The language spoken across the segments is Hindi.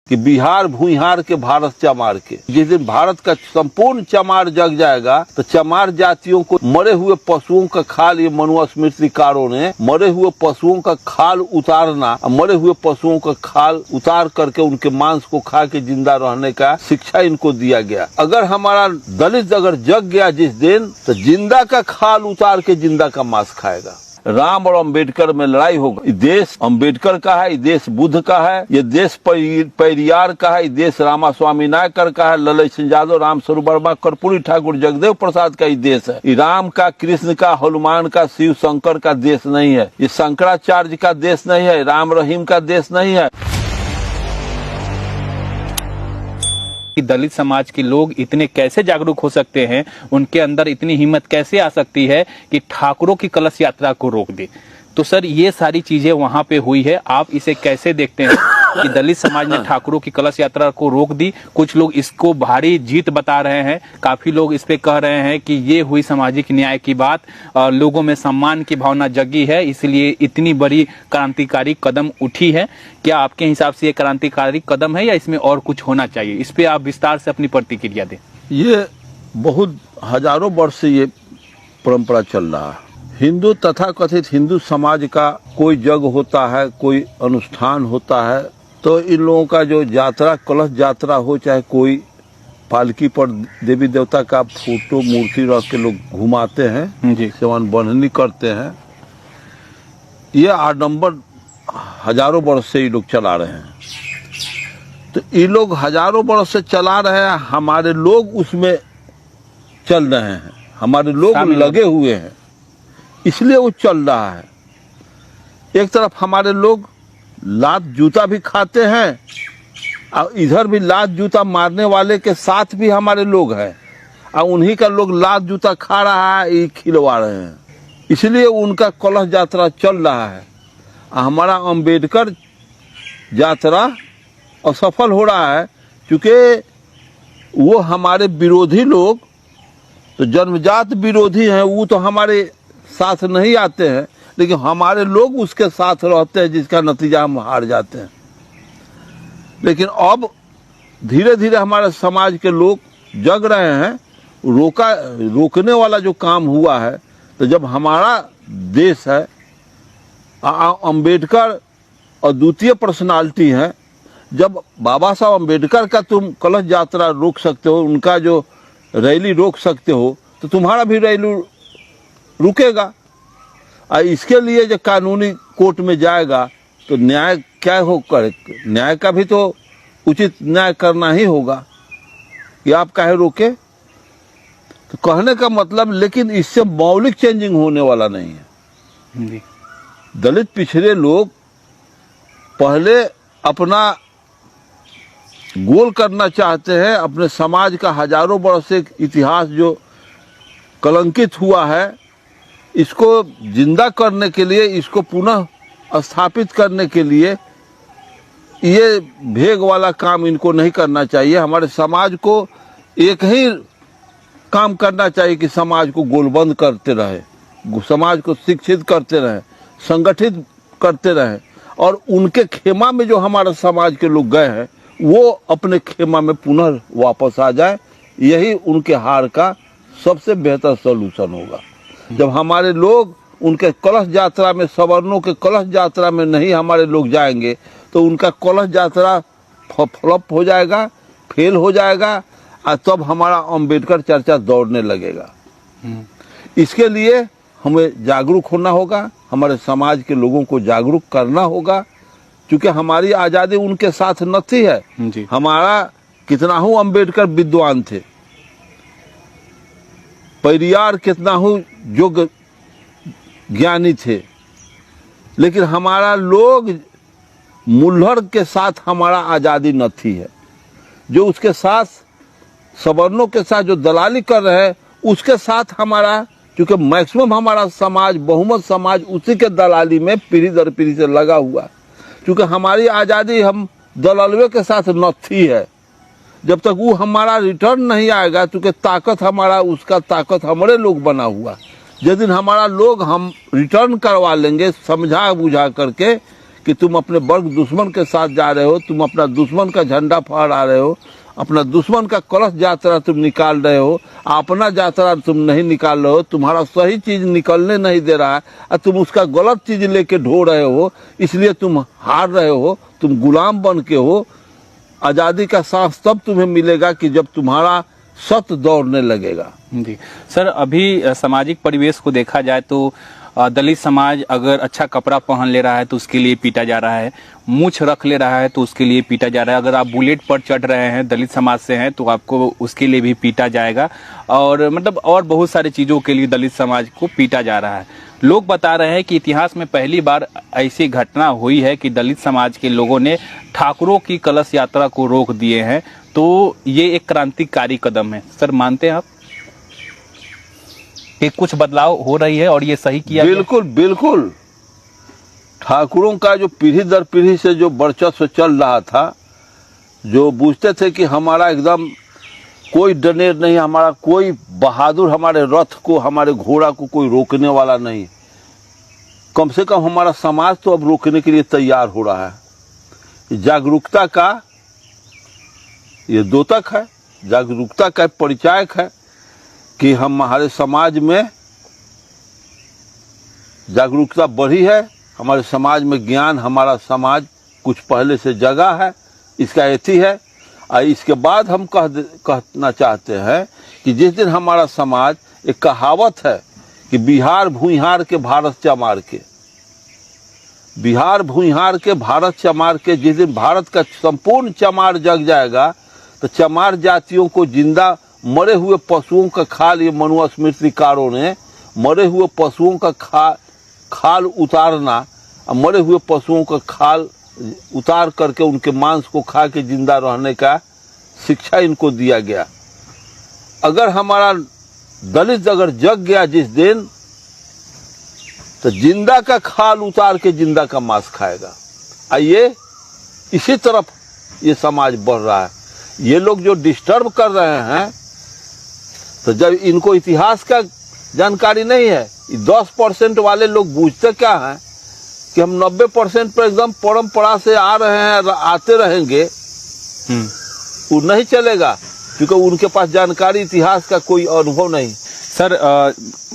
कि बिहार भूइहार के भारत चमार के। जिस दिन भारत का संपूर्ण चमार जग जाएगा तो चमार जातियों को मरे हुए पशुओं का खाल, ये मनुस्मृतिकारों ने मरे हुए पशुओं का खाल उतारना, मरे हुए पशुओं का खाल उतार करके उनके मांस को खा के जिंदा रहने का शिक्षा इनको दिया गया। अगर हमारा दलित अगर जग गया जिस दिन, तो जिंदा का खाल उतार के जिंदा का मांस खाएगा। राम और अंबेडकर में लड़ाई होगा। ये देश अंबेडकर का है, ये देश बुद्ध का है, ये देश पेरियार का है, ये देश रामास्वामी नायकर का है, ललित सिंह यादव, राम स्वरूप वर्मा, कर्पूरी ठाकुर, जगदेव प्रसाद का ये देश है। ये राम का, कृष्ण का, हनुमान का, शिव शंकर का देश नहीं है। ये शंकराचार्य का देश नहीं है, राम रहीम का देश नहीं है। दलित समाज के लोग इतने कैसे जागरूक हो सकते हैं, उनके अंदर इतनी हिम्मत कैसे आ सकती है कि ठाकुरों की कलश यात्रा को रोक दे। तो सर, ये सारी चीजें वहां पे हुई है, आप इसे कैसे देखते हैं कि दलित समाज ने ठाकुरों की कलश यात्रा को रोक दी? कुछ लोग इसको भारी जीत बता रहे हैं, काफी लोग इस पे कह रहे हैं कि ये हुई सामाजिक न्याय की बात, लोगों में सम्मान की भावना जगी है, इसलिए इतनी बड़ी क्रांतिकारी कदम उठी है। क्या आपके हिसाब से ये क्रांतिकारी कदम है या इसमें और कुछ होना चाहिए? इस पे आप विस्तार से अपनी प्रतिक्रिया दें। ये बहुत हजारों वर्ष से ये परंपरा चल रहा है। हिंदू तथा कथित हिंदू समाज का कोई जग होता है, कोई अनुष्ठान होता है, तो इन लोगों का जो यात्रा, कलश यात्रा हो, चाहे कोई पालकी पर देवी देवता का फोटो मूर्ति रख के लोग घुमाते हैं, सेवन बंधनी करते हैं, ये आडंबर हजारों वर्ष से ये लोग चला रहे हैं। तो ये लोग हजारों वर्ष से चला रहे हैं, हमारे लोग उसमें चल रहे हैं, हमारे लोग लगे हुए हैं, इसलिए वो चल रहा है। एक तरफ हमारे लोग लात जूता भी खाते हैं और इधर भी लात जूता मारने वाले के साथ भी हमारे लोग हैं, और उन्हीं का लोग लात जूता खा रहा है, ये खिलवा रहे हैं, इसलिए उनका कलश यात्रा चल रहा है। हमारा अंबेडकर यात्रा असफल हो रहा है, क्योंकि वो हमारे विरोधी लोग तो जन्मजात विरोधी हैं, वो तो हमारे साथ नहीं आते हैं, लेकिन हमारे लोग उसके साथ रहते हैं, जिसका नतीजा हम हार जाते हैं। लेकिन अब धीरे धीरे हमारे समाज के लोग जग रहे हैं। रोकने वाला जो काम हुआ है, तो जब हमारा देश है, अंबेडकर अद्वितीय पर्सनालिटी है, जब बाबा साहब अंबेडकर का तुम कलश यात्रा रोक सकते हो, उनका जो रैली रोक सकते हो, तो तुम्हारा भी रैली रुकेगा। और इसके लिए जो कानूनी कोर्ट में जाएगा तो न्याय क्या हो करे, न्याय का भी तो उचित न्याय करना ही होगा कि आप काहे रोके। तो कहने का मतलब, लेकिन इससे मौलिक चेंजिंग होने वाला नहीं है। दलित पिछड़े लोग पहले अपना गोल करना चाहते हैं, अपने समाज का हजारों वर्ष से इतिहास जो कलंकित हुआ है, इसको जिंदा करने के लिए, इसको पुनः स्थापित करने के लिए ये भेग वाला काम इनको नहीं करना चाहिए। हमारे समाज को एक ही काम करना चाहिए कि समाज को गोलबंद करते रहे, समाज को शिक्षित करते रहे, संगठित करते रहे, और उनके खेमा में जो हमारे समाज के लोग गए हैं, वो अपने खेमा में पुनः वापस आ जाए। यही उनके हार का सबसे बेहतर सॉल्यूशन होगा। जब हमारे लोग उनके कलश यात्रा में, सवर्णों के कलश यात्रा में नहीं हमारे लोग जाएंगे, तो उनका कलश यात्रा फ्लॉप हो जाएगा, फेल हो जाएगा, और तब हमारा अंबेडकर चर्चा दौड़ने लगेगा। इसके लिए हमें जागरूक होना होगा, हमारे समाज के लोगों को जागरूक करना होगा, क्योंकि हमारी आज़ादी उनके साथ न थी है। हमारा कितना हूँ अंबेडकर विद्वान थे, पेरियार कितना हूँ योग्य ज्ञानी थे, लेकिन हमारा लोग मुल्हर के साथ हमारा आज़ादी न थी है। जो उसके साथ सवर्णों के साथ जो दलाली कर रहे हैं, उसके साथ हमारा, क्योंकि मैक्सिमम हमारा समाज, बहुमत समाज उसी के दलाली में पीढ़ी दर पीढ़ी से लगा हुआ, क्योंकि हमारी आज़ादी हम दलालवे के साथ न थी है। जब तक वो हमारा रिटर्न नहीं आएगा, क्योंकि ताकत हमारा, उसका ताकत हमारे लोग बना हुआ, जिस दिन हमारा लोग हम रिटर्न करवा लेंगे समझा बुझा करके कि तुम अपने वर्ग दुश्मन के साथ जा रहे हो, तुम अपना दुश्मन का झंडा फहरा रहे हो, अपना दुश्मन का कलश यात्रा तुम निकाल रहे हो, अपना यात्रा तुम नहीं निकाल रहे हो, तुम्हारा सही चीज निकलने नहीं दे रहा है और तुम उसका गलत चीज लेके ढो रहे हो, इसलिए तुम हार रहे हो, तुम गुलाम बन के हो। आजादी का सांस तब तुम्हें मिलेगा कि जब तुम्हारा सत दौड़ने लगेगा। जी सर, अभी सामाजिक परिवेश को देखा जाए तो दलित समाज अगर अच्छा कपड़ा पहन ले रहा है तो उसके लिए पीटा जा रहा है, मूछ रख ले रहा है तो उसके लिए पीटा जा रहा है, अगर आप बुलेट पर चढ़ रहे हैं, दलित समाज से हैं, तो आपको उसके लिए भी पीटा जाएगा, और मतलब और बहुत सारी चीजों के लिए दलित समाज को पीटा जा रहा है। लोग बता रहे हैं कि इतिहास में पहली बार ऐसी घटना हुई है कि दलित समाज के लोगों ने ठाकुरों की कलश यात्रा को रोक दिए हैं, तो ये एक क्रांतिकारी कदम है। सर, मानते हैं आप कि कुछ बदलाव हो रही है और ये सही किया गया? बिल्कुल बिल्कुल। ठाकुरों का जो पीढ़ी दर पीढ़ी से जो वर्चस्व चल रहा था, जो बूझते थे कि हमारा एकदम कोई डनेर नहीं, हमारा कोई बहादुर, हमारे रथ को, हमारे घोड़ा को कोई रोकने वाला नहीं, कम से कम हमारा समाज तो अब रोकने के लिए तैयार हो रहा है। जागरूकता का ये द्योतक है, जागरूकता का परिचायक है कि हमारे समाज में जागरूकता बढ़ी है, हमारे समाज में ज्ञान, हमारा समाज कुछ पहले से जगा है, इसका एथी है। और इसके बाद हम कहना चाहते हैं कि जिस दिन हमारा समाज, एक कहावत है कि बिहार भूइहार के भारत चमार के, बिहार भूइहार के भारत चमार के, जिस दिन भारत का संपूर्ण चमार जग जाएगा तो चमार जातियों को जिंदा मरे हुए पशुओं का खाल, ये मनुस्मृतिकारों ने मरे हुए पशुओं का खाल उतारना, मरे हुए पशुओं का खाल उतार करके उनके मांस को खा के जिंदा रहने का शिक्षा इनको दिया गया। अगर हमारा दलित अगर जग गया जिस दिन, तो जिंदा का खाल उतार के जिंदा का मांस खाएगा। आइए, इसी तरफ ये समाज बढ़ रहा है। ये लोग जो डिस्टर्ब कर रहे हैं, तो जब इनको इतिहास का जानकारी नहीं है, 10% वाले लोग बूझते क्या हैं कि हम 90% पर एकदम परंपरा से आ रहे हैं, आते रहेंगे, वो नहीं चलेगा, क्योंकि उनके पास जानकारी, इतिहास का कोई अनुभव नहीं। सर,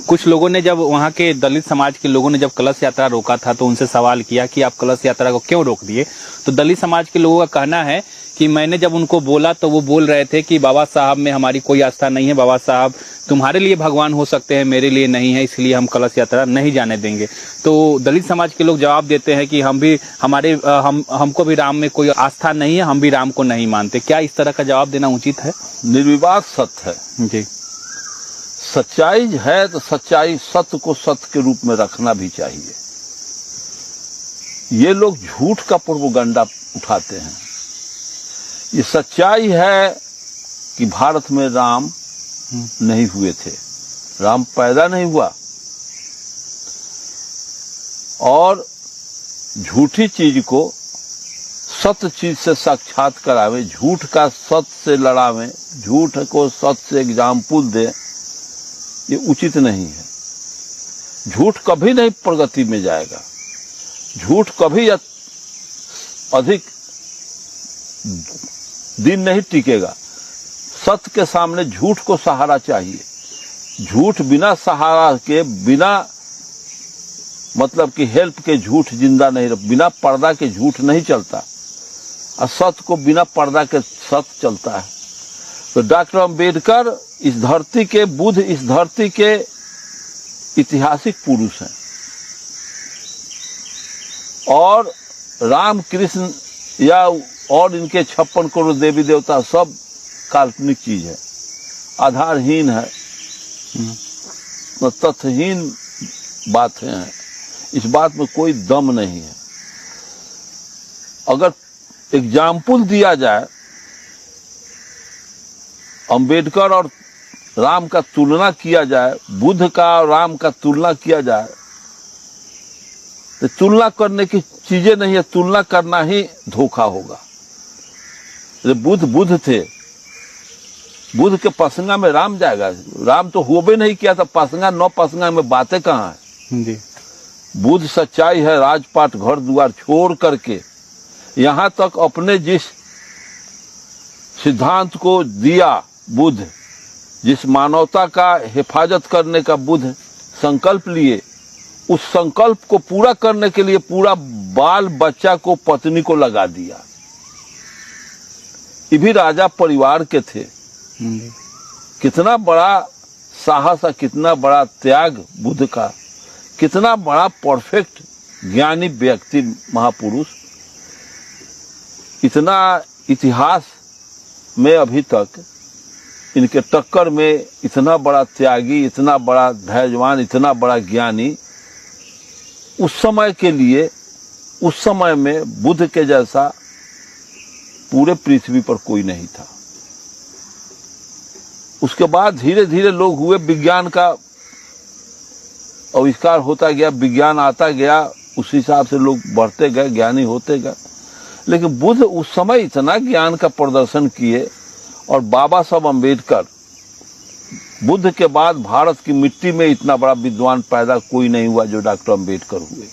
कुछ लोगों ने, जब वहाँ के दलित समाज के लोगों ने जब कलश यात्रा रोका था तो उनसे सवाल किया कि आप कलश यात्रा को क्यों रोक दिए, तो दलित समाज के लोगों का कहना है कि मैंने जब उनको बोला तो वो बोल रहे थे कि बाबा साहब में हमारी कोई आस्था नहीं है, बाबा साहब तुम्हारे लिए भगवान हो सकते हैं, मेरे लिए नहीं है, इसलिए हम कलश यात्रा नहीं जाने देंगे। तो दलित समाज के लोग जवाब देते हैं कि हमको भी राम में कोई आस्था नहीं है, हम भी राम को नहीं मानते। क्या इस तरह का जवाब देना उचित है? निर्विवाद सत्य है जी। सच्चाई है तो सच्चाई, सत्य को सत्य के रूप में रखना भी चाहिए। ये लोग झूठ का प्रोपेगेंडा उठाते हैं। ये सच्चाई है कि भारत में राम नहीं हुए थे, राम पैदा नहीं हुआ, और झूठी चीज को सत्य चीज से साक्षात करावे, झूठ का सत्य से लड़ावे, झूठ को सत्य से एग्जाम्पल दे, ये उचित नहीं है। झूठ कभी नहीं प्रगति में जाएगा, झूठ कभी अधिक दिन नहीं टिकेगा। सत्य के सामने झूठ को सहारा चाहिए। झूठ बिना सहारा के, बिना मतलब कि हेल्प के झूठ जिंदा नहीं, बिना पर्दा के झूठ नहीं चलता, और सत्य को बिना पर्दा के सत्य चलता है। तो डॉक्टर अंबेडकर इस धरती के, बुद्ध इस धरती के ऐतिहासिक पुरुष हैं, और राम कृष्ण या और इनके 56 करोड़ देवी देवता सब काल्पनिक चीज है, आधारहीन है, तथ्यहीन बातें हैं। इस बात में कोई दम नहीं है। अगर एग्जाम्पल दिया जाए, अंबेडकर और राम का तुलना किया जाए, बुद्ध का और राम का तुलना किया जाए, तो तुलना करने की चीजें नहीं है, तुलना करना ही धोखा होगा। बुद्ध थे, बुद्ध के पसंगा में राम जाएगा? राम तो हुए भी नहीं किया था, पसंगा 9 पसंगा में बातें कहाँ है? जी। बुद्ध सच्चाई है, राजपाट घर द्वार छोड़ करके यहाँ तक अपने जिस सिद्धांत को दिया बुद्ध, जिस मानवता का हिफाजत करने का बुद्ध संकल्प लिए, उस संकल्प को पूरा करने के लिए पूरा बाल बच्चा को पत्नी को लगा दिया। ये भी राजा परिवार के थे। कितना बड़ा साहस है, कितना बड़ा त्याग बुद्ध का, कितना बड़ा परफेक्ट ज्ञानी व्यक्ति महापुरुष। इतना इतिहास में अभी तक इनके टक्कर में इतना बड़ा त्यागी, इतना बड़ा धैर्यवान, इतना बड़ा ज्ञानी उस समय के लिए, उस समय में बुद्ध के जैसा पूरे पृथ्वी पर कोई नहीं था। उसके बाद धीरे धीरे लोग हुए, विज्ञान का आविष्कार होता गया, विज्ञान आता गया, उस हिसाब से लोग बढ़ते गए, ज्ञानी होते गए। लेकिन बुद्ध उस समय इतना ज्ञान का प्रदर्शन किए, और बाबा साहब अम्बेडकर, बुद्ध के बाद भारत की मिट्टी में इतना बड़ा विद्वान पैदा कोई नहीं हुआ जो डॉक्टर अम्बेडकर हुए।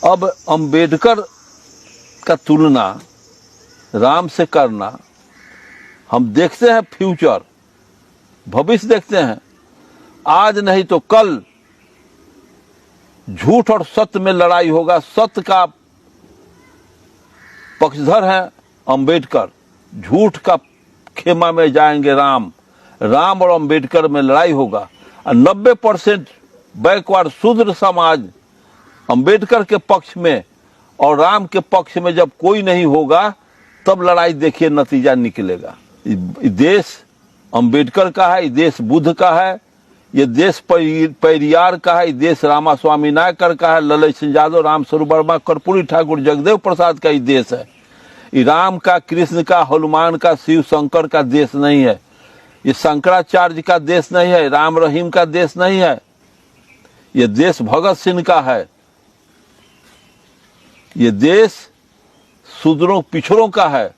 अब अम्बेडकर का तुलना राम से करना, हम देखते हैं फ्यूचर, भविष्य देखते हैं, आज नहीं तो कल झूठ और सत्य में लड़ाई होगा। सत्य का पक्षधर है अम्बेडकर, झूठ का खेमा में जाएंगे राम। राम और अम्बेडकर में लड़ाई होगा, और 90% बैकवर्ड शूद्र समाज अम्बेडकर के पक्ष में और राम के पक्ष में जब कोई नहीं होगा, तब लड़ाई देखिए नतीजा निकलेगा। ये देश अम्बेडकर का है, ये देश बुद्ध का है, ये देश पेरियार का है, ये देश रामास्वामी नायकर का है, ललित सिंह यादव, राम स्वरूप वर्मा, कर्पूरी ठाकुर, जगदेव प्रसाद का ये देश है। ये राम का, कृष्ण का, हनुमान का, शिव शंकर का देश नहीं है। ये शंकराचार्य का देश नहीं है, राम रहीम का देश नहीं है। ये देश भगत सिंह का है। ये देश शूद्रों पिछड़ों का है।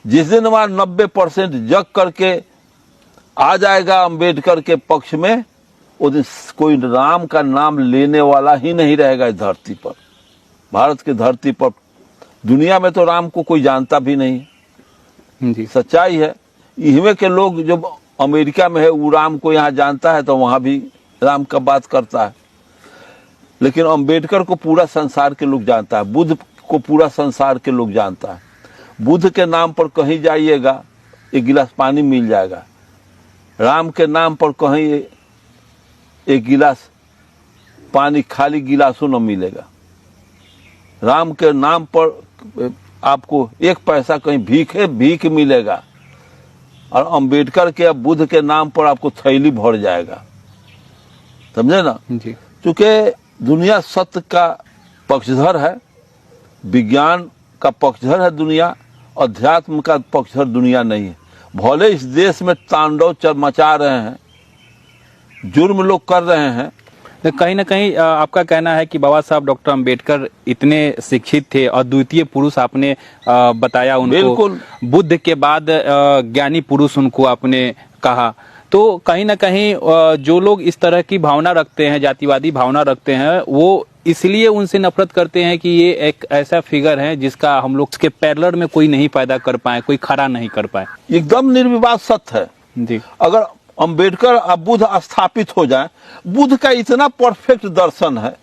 जिस दिन वहां 90% जग करके आ जाएगा अम्बेडकर के पक्ष में, उस दिन कोई राम का नाम लेने वाला ही नहीं रहेगा इस धरती पर, भारत की धरती पर। दुनिया में तो राम को कोई जानता भी नहीं जी। सच्चाई है। इनमें के लोग जो अमेरिका में है वो राम को यहाँ जानता है, तो वहां भी राम का बात करता है। लेकिन अम्बेडकर को पूरा संसार के लोग जानता है, बुद्ध को पूरा संसार के लोग जानता है। बुद्ध के नाम पर कहीं जाइएगा एक गिलास पानी मिल जाएगा, राम के नाम पर कहीं एक गिलास पानी खाली गिलासों न मिलेगा। राम के नाम पर आपको एक पैसा कहीं भीख मिलेगा, और अम्बेडकर के बुद्ध के नाम पर आपको थैली भर जाएगा। समझे ना जी। क्योंकि दुनिया सत्य का पक्षधर है, विज्ञान का पक्षधर है दुनिया, अध्यात्म का पक्षधर दुनिया नहीं है। भले इस देश में तांडव मचा रहे हैं, जुर्म लोग कर रहे हैं, तो कहीं ना कहीं आपका कहना है कि बाबा साहब डॉक्टर अंबेडकर इतने शिक्षित थे, अद्वितीय पुरुष आपने बताया उनको, बिल्कुल बुद्ध के बाद ज्ञानी पुरुष उनको आपने कहा। तो कहीं ना कहीं जो लोग इस तरह की भावना रखते हैं, जातिवादी भावना रखते हैं, वो इसलिए उनसे नफरत करते हैं कि ये एक ऐसा फिगर है जिसका हम लोग के पैरेलल में कोई नहीं पैदा कर पाए, कोई खड़ा नहीं कर पाए। एकदम निर्विवाद सत्य है जी। अगर अम्बेडकर और बुद्ध स्थापित हो जाए, बुद्ध का इतना परफेक्ट दर्शन है,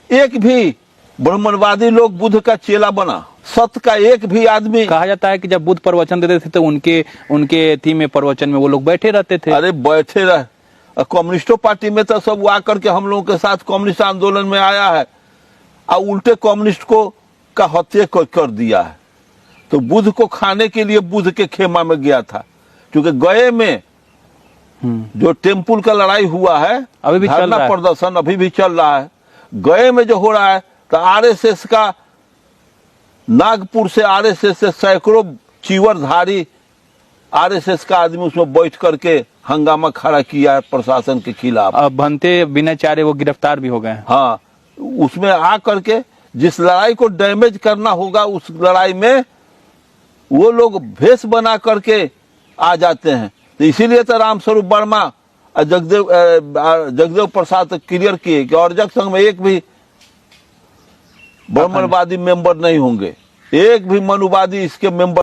एक भी ब्राह्मणवादी लोग बुद्ध का चेला बना, सत्य का एक भी आदमी। कहा जाता है कि जब बुद्ध प्रवचन देते थे तो उनके थी में प्रवचन में वो लोग बैठे रहते थे। अरे बैठे रहे। कम्युनिस्टों पार्टी में तो सब आ करके हम लोगों के साथ कम्युनिस्ट आंदोलन में आया है, और उल्टे कम्युनिस्ट को का हत्या कर दिया है। तो बुद्ध को खाने के लिए बुद्ध के खेमा में गया था, क्योंकि गए में जो टेम्पल का लड़ाई हुआ है, अभी भी चल रहा है, प्रदर्शन अभी भी चल रहा है। गए में जो हो रहा है, तो आरएसएस का, नागपुर से आरएसएस से सैकड़ों चीवरधारी आरएसएस का आदमी उसमें बैठ करके हंगामा खड़ा किया है प्रशासन के खिलाफ। भंते बिनाचार्य वो गिरफ्तार भी हो गए। हाँ, उसमें आ करके जिस लड़ाई को डैमेज करना होगा, उस लड़ाई में वो लोग भेष बना करके आ जाते हैं। तो इसीलिए तो राम स्वरूप वर्मा जगदेव प्रसाद क्लियर किए कि अर्जक संघ में एक भी ब्राह्मणवादी मेंबर नहीं होंगे, एक भी मनुवादी इसके मेंबर